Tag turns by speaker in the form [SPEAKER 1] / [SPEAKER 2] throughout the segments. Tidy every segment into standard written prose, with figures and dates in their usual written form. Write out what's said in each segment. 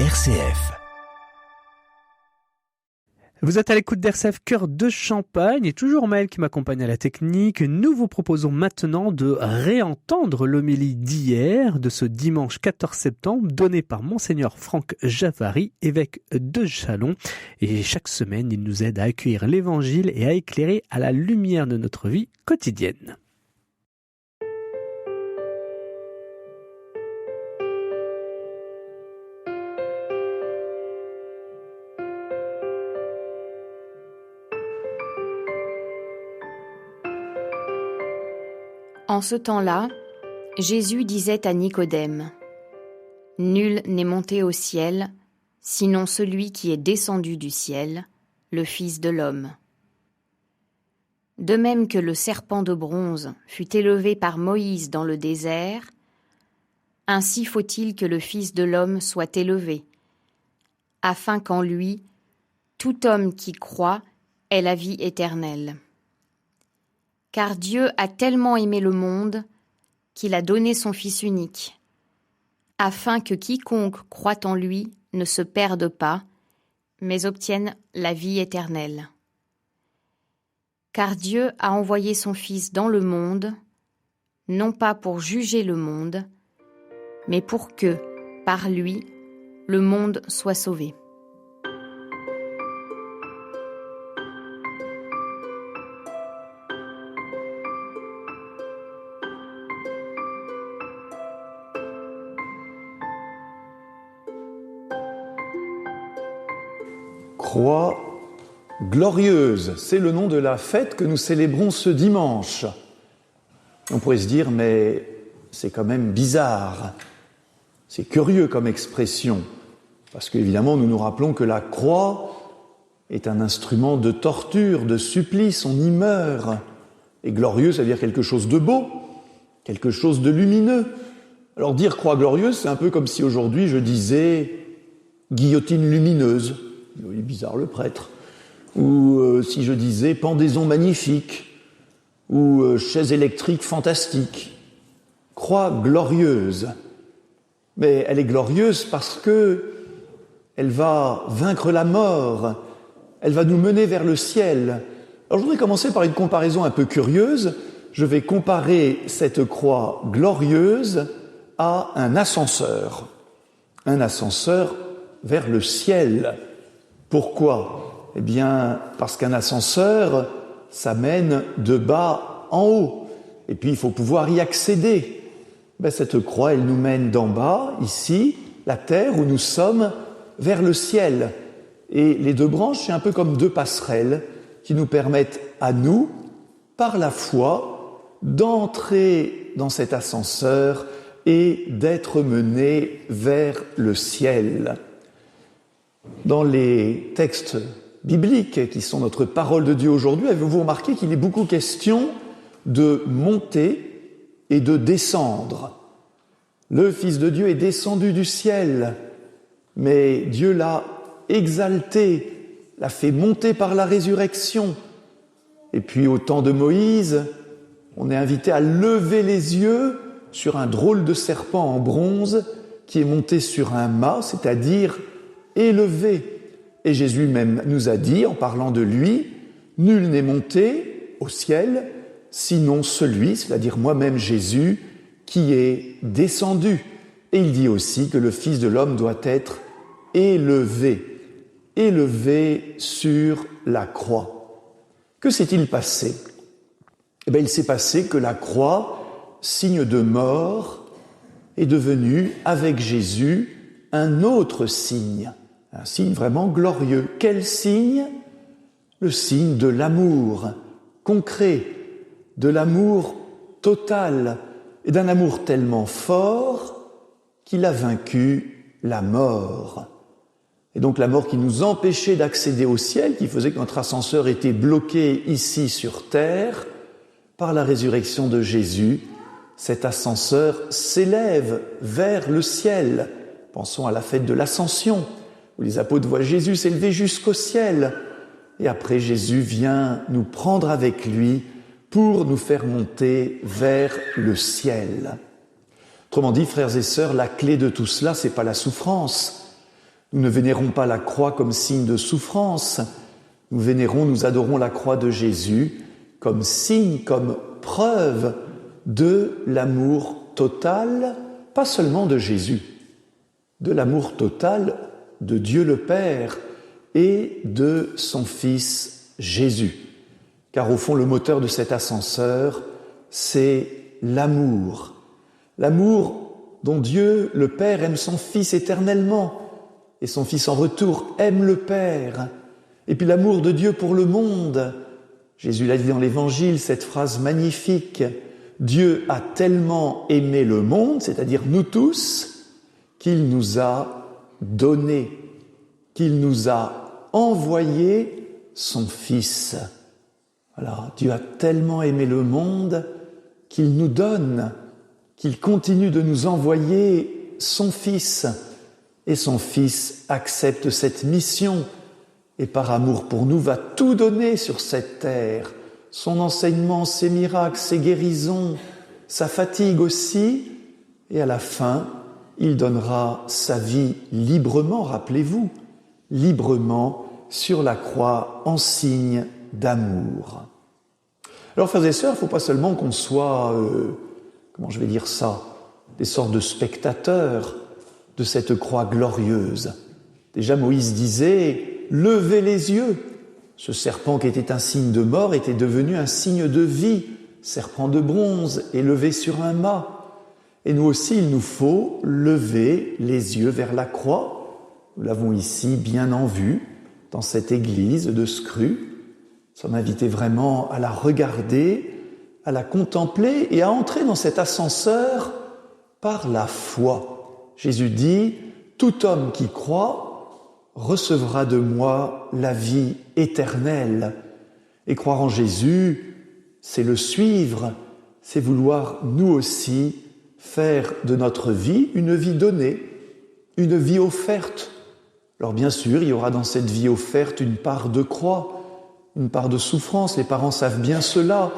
[SPEAKER 1] RCF. Vous êtes à l'écoute d'RCF Cœur de Champagne et toujours Maël qui m'accompagne à la technique. Nous vous proposons maintenant de réentendre l'homélie d'hier, de ce dimanche 14 septembre, donnée par Monseigneur Franck Javary, évêque de Châlons. Et chaque semaine, il nous aide à accueillir l'Évangile et à éclairer à la lumière de notre vie quotidienne.
[SPEAKER 2] En ce temps-là, Jésus disait à Nicodème : « Nul n'est monté au ciel, sinon celui qui est descendu du ciel, le Fils de l'homme. De même que le serpent de bronze fut élevé par Moïse dans le désert, ainsi faut-il que le Fils de l'homme soit élevé, afin qu'en lui, tout homme qui croit ait la vie éternelle. Car Dieu a tellement aimé le monde qu'il a donné son Fils unique, afin que quiconque croit en lui ne se perde pas, mais obtienne la vie éternelle. Car Dieu a envoyé son Fils dans le monde, non pas pour juger le monde, mais pour que, par lui, le monde soit sauvé. »
[SPEAKER 3] Croix glorieuse, c'est le nom de la fête que nous célébrons ce dimanche. On pourrait se dire, mais c'est quand même bizarre, c'est curieux comme expression, parce qu'évidemment nous nous rappelons que la croix est un instrument de torture, de supplice, on y meurt. Et glorieux, ça veut dire quelque chose de beau, quelque chose de lumineux. Alors dire croix glorieuse, c'est un peu comme si aujourd'hui je disais guillotine lumineuse. Il est bizarre le prêtre. Ou si je disais pendaison magnifique, ou chaise électrique fantastique. Croix glorieuse. Mais elle est glorieuse parce que elle va vaincre la mort, elle va nous mener vers le ciel. Alors je voudrais commencer par une comparaison un peu curieuse. Je vais comparer cette croix glorieuse à un ascenseur vers le ciel. Pourquoi ? Eh bien, parce qu'un ascenseur, ça mène de bas en haut. Et puis, il faut pouvoir y accéder. Cette croix, elle nous mène d'en bas, ici, la terre où nous sommes, vers le ciel. Et les deux branches, c'est un peu comme deux passerelles qui nous permettent à nous, par la foi, d'entrer dans cet ascenseur et d'être menés vers le ciel. Dans les textes bibliques qui sont notre parole de Dieu aujourd'hui, avez-vous remarqué qu'il est beaucoup question de monter et de descendre. Le Fils de Dieu est descendu du ciel, mais Dieu l'a exalté, l'a fait monter par la résurrection. Et puis au temps de Moïse, on est invité à lever les yeux sur un drôle de serpent en bronze qui est monté sur un mât, c'est-à-dire élevé. Et Jésus même nous a dit, en parlant de lui, « Nul n'est monté au ciel, sinon celui, c'est-à-dire moi-même Jésus, qui est descendu. » Et il dit aussi que le Fils de l'homme doit être élevé sur la croix. Que s'est-il passé ? Il s'est passé que la croix, signe de mort, est devenue, avec Jésus, un autre signe. Un signe vraiment glorieux. Quel signe ? Le signe de l'amour concret, de l'amour total, et d'un amour tellement fort qu'il a vaincu la mort. Et donc la mort qui nous empêchait d'accéder au ciel, qui faisait que notre ascenseur était bloqué ici sur terre, par la résurrection de Jésus, cet ascenseur s'élève vers le ciel. Pensons à la fête de l'Ascension, où les apôtres voient Jésus s'élever jusqu'au ciel. Et après, Jésus vient nous prendre avec lui pour nous faire monter vers le ciel. Autrement dit, frères et sœurs, la clé de tout cela, c'est pas la souffrance, Nous ne vénérons pas la croix comme signe de souffrance. Nous adorons la croix de Jésus comme signe, comme preuve de l'amour total, pas seulement de Jésus, de l'amour total de Dieu le Père et de son Fils Jésus. Car au fond, le moteur de cet ascenseur, c'est l'amour. L'amour dont Dieu le Père aime son Fils éternellement, et son Fils en retour aime le Père. Et puis l'amour de Dieu pour le monde. Jésus l'a dit dans l'Évangile, cette phrase magnifique, « Dieu a tellement aimé le monde, c'est-à-dire nous tous, qu'il nous a donné, qu'il nous a envoyé son Fils. » Voilà, Dieu a tellement aimé le monde qu'il nous donne, qu'il continue de nous envoyer son Fils. Et son Fils accepte cette mission et par amour pour nous va tout donner sur cette terre. Son enseignement, ses miracles, ses guérisons, sa fatigue aussi. Et à la fin, il donnera sa vie librement, rappelez-vous, librement sur la croix en signe d'amour. Alors frères et sœurs, il ne faut pas seulement qu'on soit, des sortes de spectateurs de cette croix glorieuse. Déjà Moïse disait « Levez les yeux ». Ce serpent qui était un signe de mort était devenu un signe de vie, serpent de bronze élevé sur un mât. Et nous aussi, il nous faut lever les yeux vers la croix. Nous l'avons ici bien en vue, dans cette église de Scru. Nous sommes invités vraiment à la regarder, à la contempler et à entrer dans cet ascenseur par la foi. Jésus dit « Tout homme qui croit recevra de moi la vie éternelle. » Et croire en Jésus, c'est le suivre, c'est vouloir nous aussi faire de notre vie une vie donnée, une vie offerte. Alors bien sûr, il y aura dans cette vie offerte une part de croix, une part de souffrance. Les parents savent bien cela.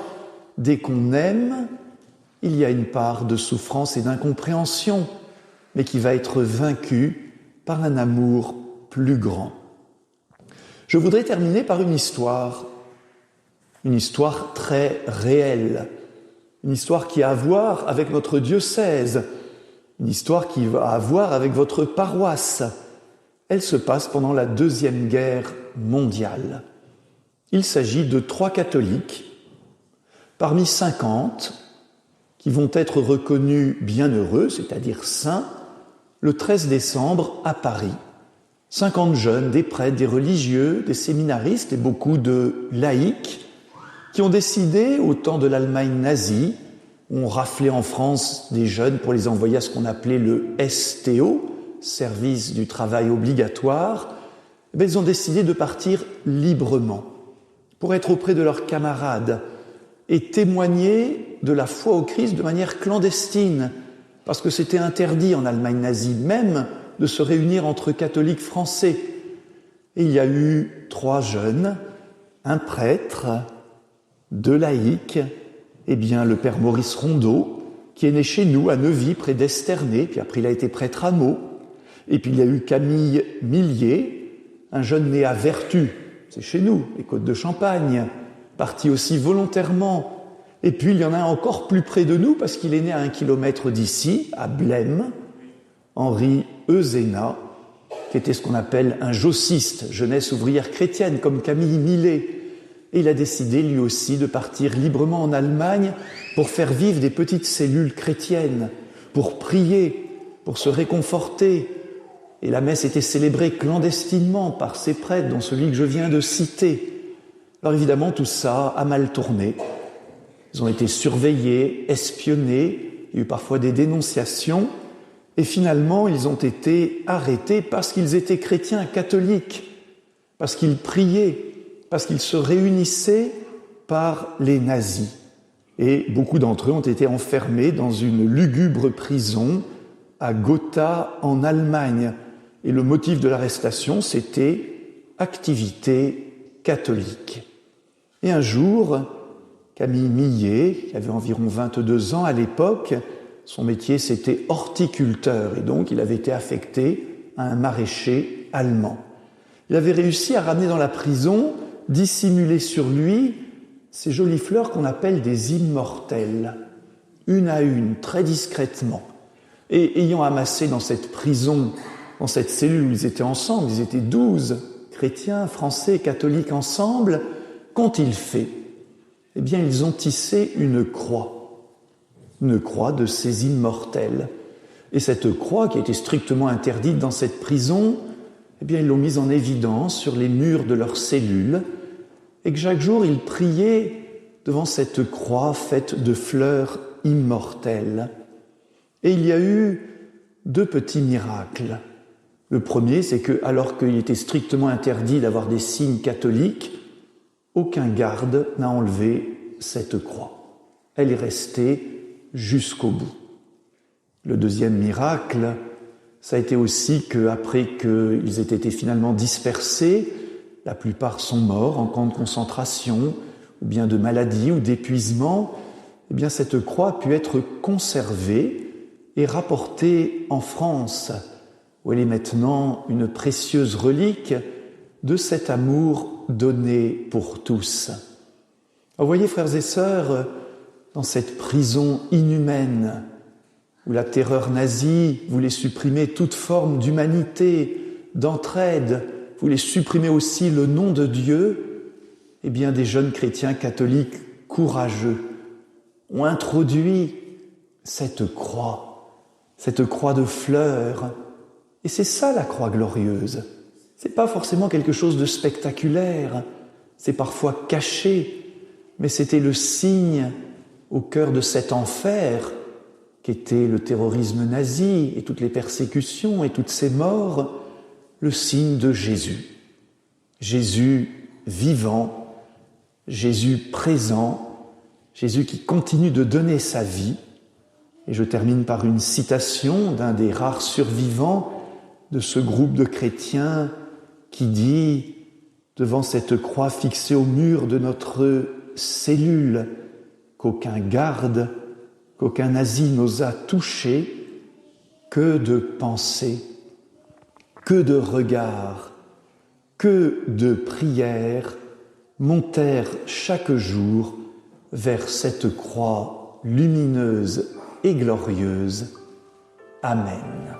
[SPEAKER 3] Dès qu'on aime, il y a une part de souffrance et d'incompréhension, mais qui va être vaincue par un amour plus grand. Je voudrais terminer par une histoire très réelle, une histoire qui a à voir avec notre diocèse, une histoire qui va à voir avec votre paroisse. Elle se passe pendant la Deuxième Guerre mondiale. Il s'agit de 3 catholiques, parmi 50, qui vont être reconnus bienheureux, c'est-à-dire saints, le 13 décembre à Paris. 50 jeunes, des prêtres, des religieux, des séminaristes et beaucoup de laïcs qui ont décidé, au temps de l'Allemagne nazie, on raflait en France des jeunes pour les envoyer à ce qu'on appelait le STO, service du travail obligatoire, ils ont décidé de partir librement pour être auprès de leurs camarades et témoigner de la foi au Christ de manière clandestine, parce que c'était interdit en Allemagne nazie même de se réunir entre catholiques français. Et il y a eu 3 jeunes, un prêtre, 2 laïcs, le père Maurice Rondeau, qui est né chez nous, à Neuvy, près d'Esternay, puis après il a été prêtre à Meaux. Et puis il y a eu Camille Millier, un jeune né à Vertus, c'est chez nous, les Côtes de Champagne, parti aussi volontairement. Et puis il y en a un encore plus près de nous, parce qu'il est né à 1 kilomètre d'ici, à Blême, Henri Euzéna, qui était ce qu'on appelle un jossiste, jeunesse ouvrière chrétienne, comme Camille Millet. Et il a décidé, lui aussi, de partir librement en Allemagne pour faire vivre des petites cellules chrétiennes, pour prier, pour se réconforter. Et la messe était célébrée clandestinement par ces prêtres, dont celui que je viens de citer. Alors évidemment, tout ça a mal tourné. Ils ont été surveillés, espionnés, il y a eu parfois des dénonciations, et finalement, ils ont été arrêtés parce qu'ils étaient chrétiens catholiques, parce qu'ils priaient, parce qu'ils se réunissaient par les nazis. Et beaucoup d'entre eux ont été enfermés dans une lugubre prison à Gotha, en Allemagne. Et le motif de l'arrestation, c'était activité catholique. Et un jour, Camille Millet, qui avait environ 22 ans à l'époque, son métier c'était horticulteur, et donc il avait été affecté à un maraîcher allemand. Il avait réussi à ramener dans la prison, dissimuler sur lui, ces jolies fleurs qu'on appelle des immortelles, une à une, très discrètement. Et ayant amassé dans cette prison, dans cette cellule où ils étaient ensemble, ils étaient 12 chrétiens, français, catholiques ensemble, qu'ont-ils fait ? Eh bien, ils ont tissé une croix de ces immortelles. Et cette croix, qui était strictement interdite dans cette prison, eh bien, ils l'ont mise en évidence sur les murs de leur cellule, et que chaque jour, ils priaient devant cette croix faite de fleurs immortelles. Et il y a eu 2 petits miracles. Le premier, c'est que, alors qu'il était strictement interdit d'avoir des signes catholiques, aucun garde n'a enlevé cette croix. Elle est restée jusqu'au bout. Le deuxième miracle, ça a été aussi qu'après qu'ils aient été finalement dispersés, la plupart sont morts en camp de concentration, ou bien de maladie ou d'épuisement, eh bien cette croix a pu être conservée et rapportée en France, où elle est maintenant une précieuse relique de cet amour donné pour tous. Alors, vous voyez, frères et sœurs, dans cette prison inhumaine, où la terreur nazie voulait supprimer toute forme d'humanité, d'entraide, voulait supprimer aussi le nom de Dieu, eh bien des jeunes chrétiens catholiques courageux ont introduit cette croix de fleurs. Et c'est ça la croix glorieuse. C'est pas forcément quelque chose de spectaculaire, c'est parfois caché, mais c'était le signe au cœur de cet enfer qu'était le terrorisme nazi et toutes les persécutions et toutes ces morts, le signe de Jésus. Jésus vivant, Jésus présent, Jésus qui continue de donner sa vie. Et je termine par une citation d'un des rares survivants de ce groupe de chrétiens qui dit, devant cette croix fixée au mur de notre cellule, qu'aucun garde, qu'aucun nazi n'osa toucher, que de pensées, que de regards, que de prières montèrent chaque jour vers cette croix lumineuse et glorieuse. Amen.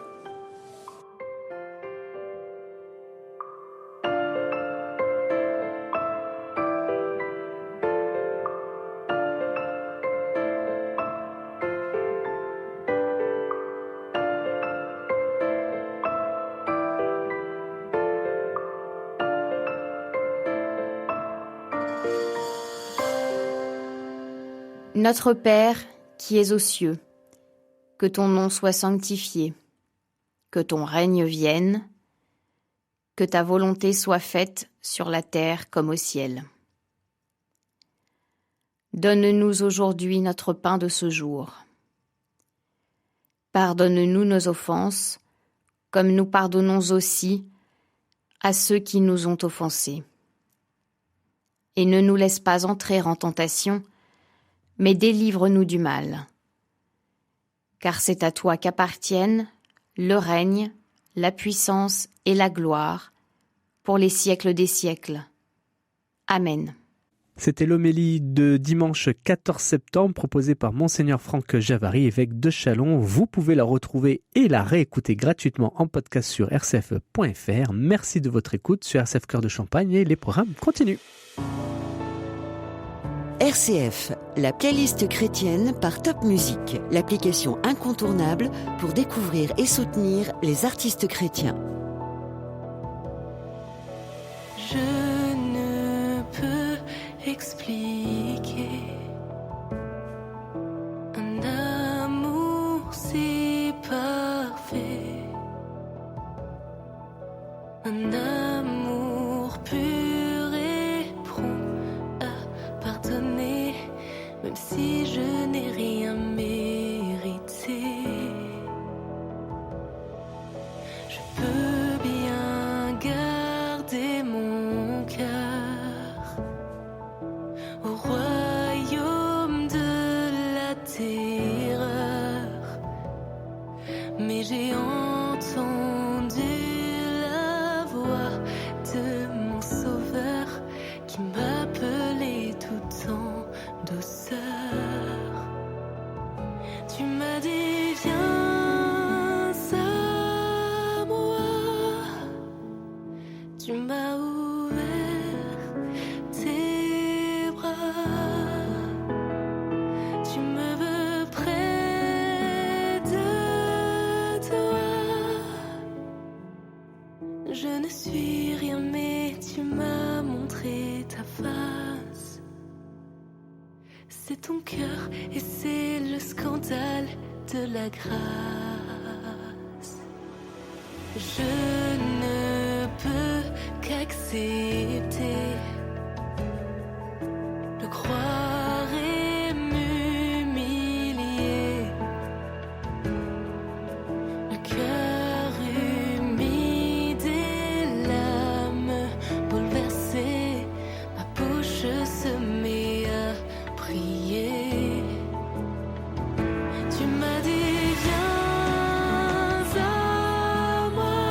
[SPEAKER 2] Notre Père, qui es aux cieux, que ton nom soit sanctifié, que ton règne vienne, que ta volonté soit faite sur la terre comme au ciel. Donne-nous aujourd'hui notre pain de ce jour. Pardonne-nous nos offenses, comme nous pardonnons aussi à ceux qui nous ont offensés. Et ne nous laisse pas entrer en tentation, mais délivre-nous du mal. Car c'est à toi qu'appartiennent le règne, la puissance et la gloire, pour les siècles des siècles. Amen.
[SPEAKER 1] C'était l'homélie de dimanche 14 septembre proposée par Monseigneur Franck Javary, évêque de Châlons. Vous pouvez la retrouver et la réécouter gratuitement en podcast sur rcf.fr. Merci de votre écoute sur RCF Cœur de Champagne et les programmes continuent.
[SPEAKER 4] RCF, la playlist chrétienne par Top Music, l'application incontournable pour découvrir et soutenir les artistes chrétiens.
[SPEAKER 5] Je ne peux expliquer un amour si parfait, un amour pur et prompt à pardonner, même si je n'ai rien mérité. Je peux bien garder mon cœur au royaume de la terreur, mais j'ai entendu la Je ne suis rien mais tu m'as montré ta face. C'est ton cœur et c'est le scandale de la grâce. Je ne peux qu'accepter, le croire et m'humilier, le cœur humide et l'âme bouleversée, ma bouche se met à prier. Tu m'as dit viens à moi,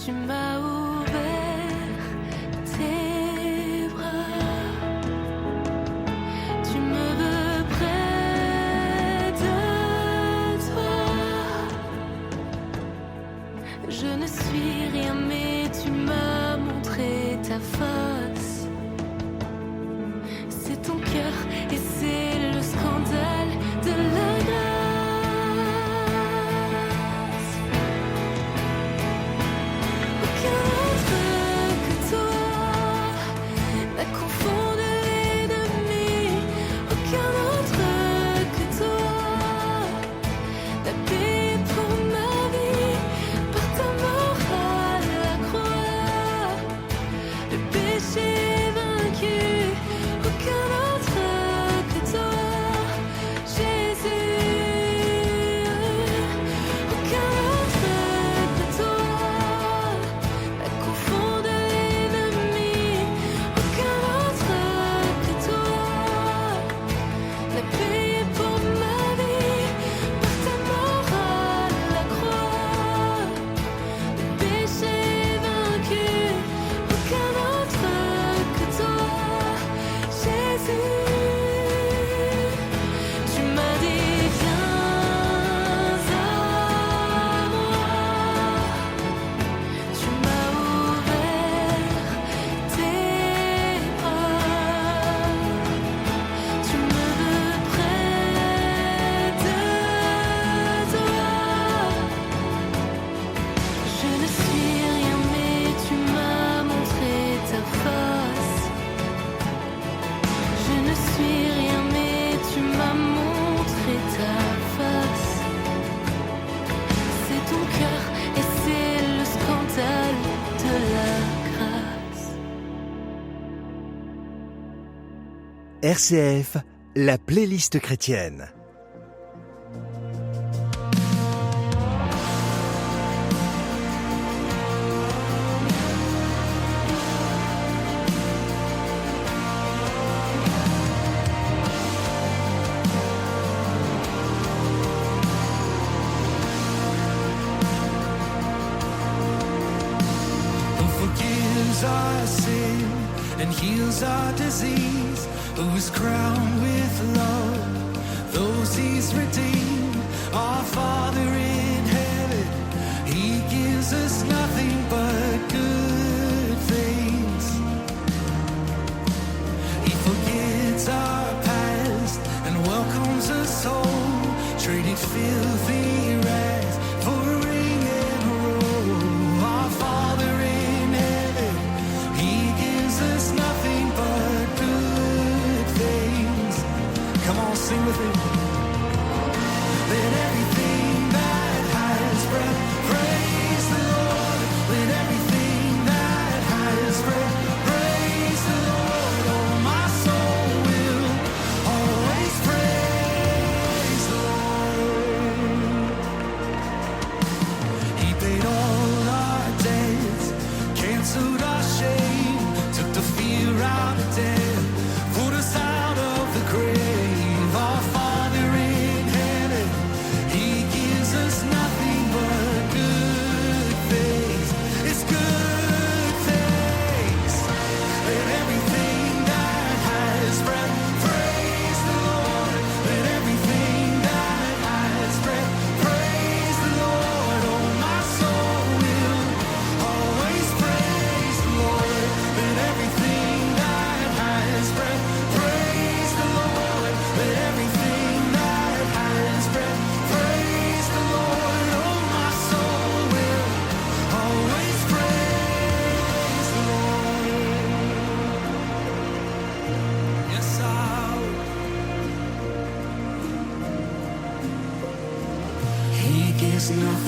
[SPEAKER 5] tu m'as ouvert tes bras, tu me veux près de toi. Je ne suis rien mais tu m'as montré ta face. C'est ton cœur et c'est le scandale de la grâce. Aucun autre que toi n'a confondu l'ennemi. Aucun autre que toi n'a payé pour ma vie. Par ta mort à la croix, le péché vaincu. Aucun autre que toi, Jésus. Aucun autre que toi n'a confondu l'ennemi. Aucun autre que toi n'a payé pour ma vie. Par ta mort à la croix, le péché vaincu. Aucun autre que toi, Jésus. Tu m'as dit viens à moi, tu m'as ouvert tes bras, tu me veux près de toi. Je ne suis rien mais tu m'as montré ta face. Je ne suis rien mais tu m'as montré ta face. C'est ton cœur et c'est le scandale de la grâce.
[SPEAKER 6] RCF, la playlist chrétienne.
[SPEAKER 7] Who forgives our sin and heals our disease, who is crowned with love, those he's redeemed. Our Father in heaven, he gives us nothing but good things. He forgets our past and welcomes us home, traded filthy rags for a ring and a robe. Our Father in heaven, he gives us nothing but good things. Come on, sing with me. Let everything that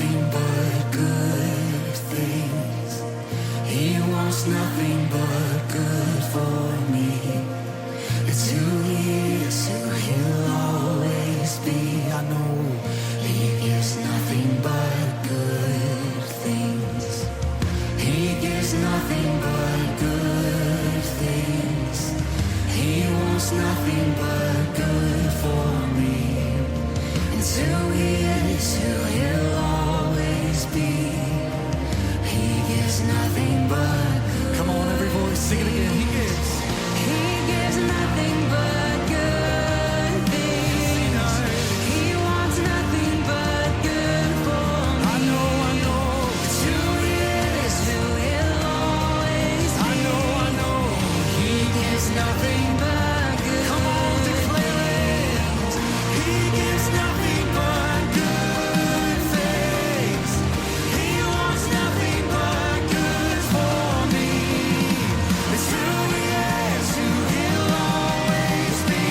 [SPEAKER 7] nothing but good things. He wants nothing but good for me. It's who he is, who he'll always be. I know he gives nothing but good things. He gives nothing but good things. He wants nothing but good for me. It's who he is, who he'll always be. He gives nothing but good. Come on, every voice, sing it again. He gives nothing but good things. He wants nothing but good for me. I know. It's who he is, who he'll always be. I know. He gives nothing but good. Come on, declare it. He gives nothing but good things. He wants nothing but good for me. It's who he is, who he'll always be.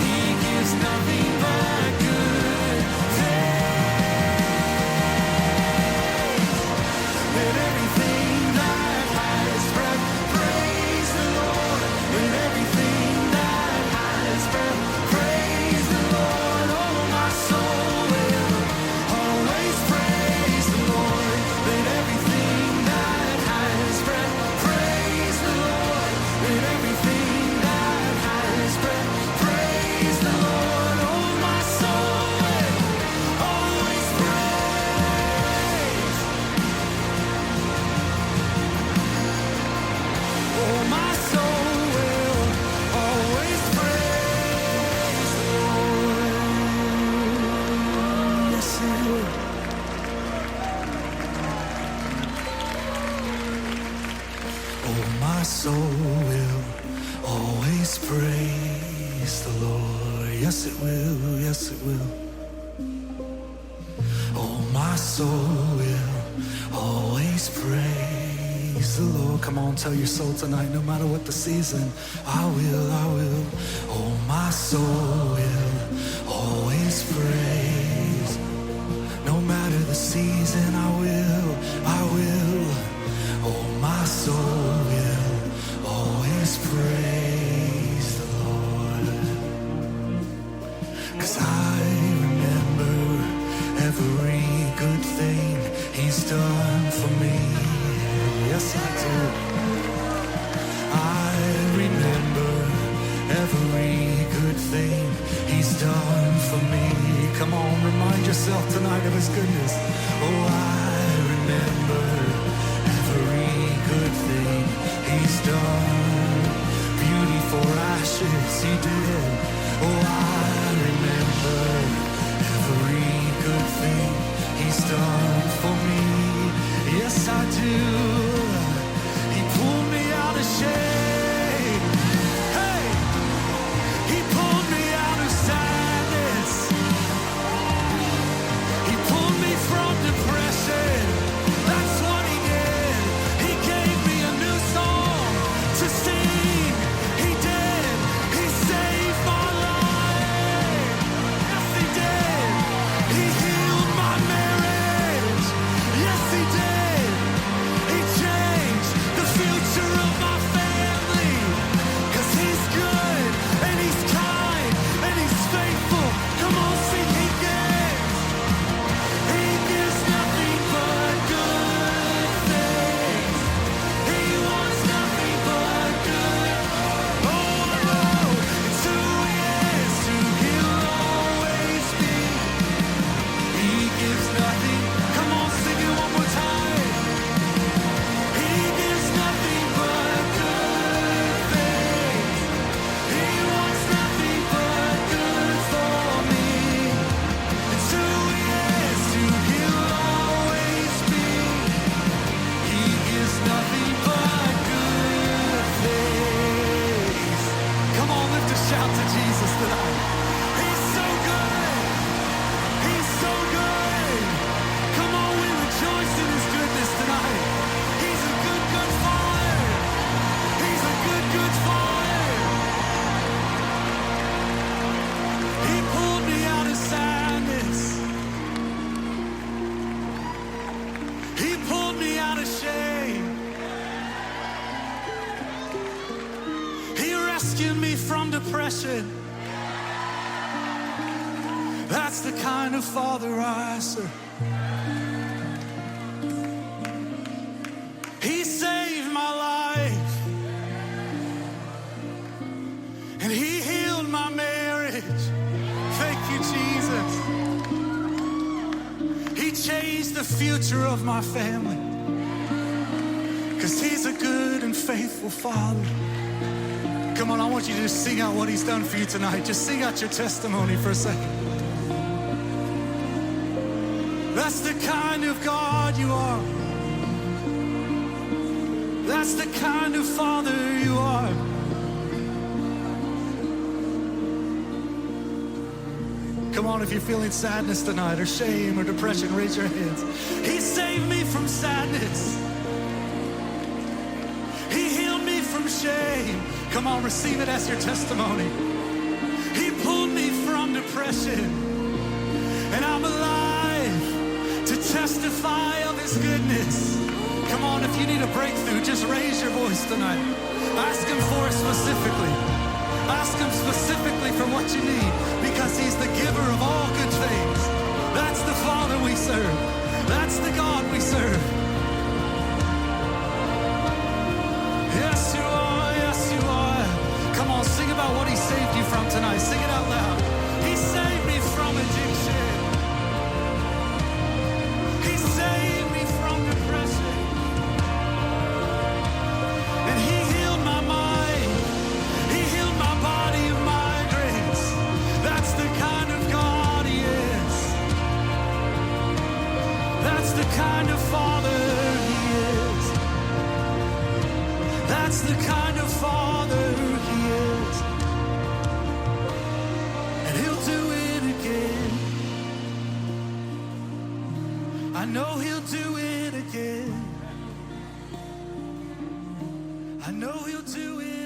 [SPEAKER 7] He gives nothing but good things. Let everything that has breath praise the Lord. Let everything that has breath praise the Lord. Oh, my soul will always praise the Lord. Let everything that has breath praise the Lord. Let everything that has breath praise the Lord. Oh, my soul will always praise. Oh, my soul will always praise the Lord. Yes, it will. Oh, my soul will always praise the Lord. Yes, it will. Yes, it will. Oh, my soul will always praise the Lord. Come on, tell your soul tonight, no matter what the season, I will. Oh, my soul will always praise. No matter the season, I will. Oh, my soul will always praise the Lord. 'Cause I remember every good thing he's done for me. Yes, I do. I remember every good thing he's done for me. Come on, remind yourself tonight of his goodness. Oh, I remember every good thing he's done. Beauty for ashes he did. Oh, I remember every good thing he's done for me. Yes, I do. He pulled me out of shame. Hey, he pulled me out of sadness. He pulled me from depression. That's what he did. He gave me a new song to sing. He did. He saved my life. Yes, he did. He healed my marriage. from depression. That's the kind of Father I serve. He saved my life, and He healed my marriage. Thank you, Jesus. He changed the future of my family, 'cause He's a good and faithful Father. Come on, I want you to just sing out what He's done for you tonight. Just sing out your testimony for a second. That's the kind of God you are. That's the kind of Father you are. Come on, if you're feeling sadness tonight, or shame, or depression, raise your hands. He saved me from sadness. He healed me from shame. Come on, receive it as your testimony. He pulled me from depression, and I'm alive to testify of His goodness. Come on, if you need a breakthrough, just raise your voice tonight. Ask Him for it specifically. Ask Him specifically for what you need, because He's the giver of all good things. That's the Father we serve. That's the God we serve. Yes, you are. Yes, you are. Come on, sing about what He saved you from tonight. Sing it out loud. He saved me from addiction. He saved me from depression. And He healed my mind. He healed my body of migraines. That's the kind of God He is. That's the kind of Father He is. That's the kind of Father He is. And He'll do it again. I know He'll do it again. I know He'll do it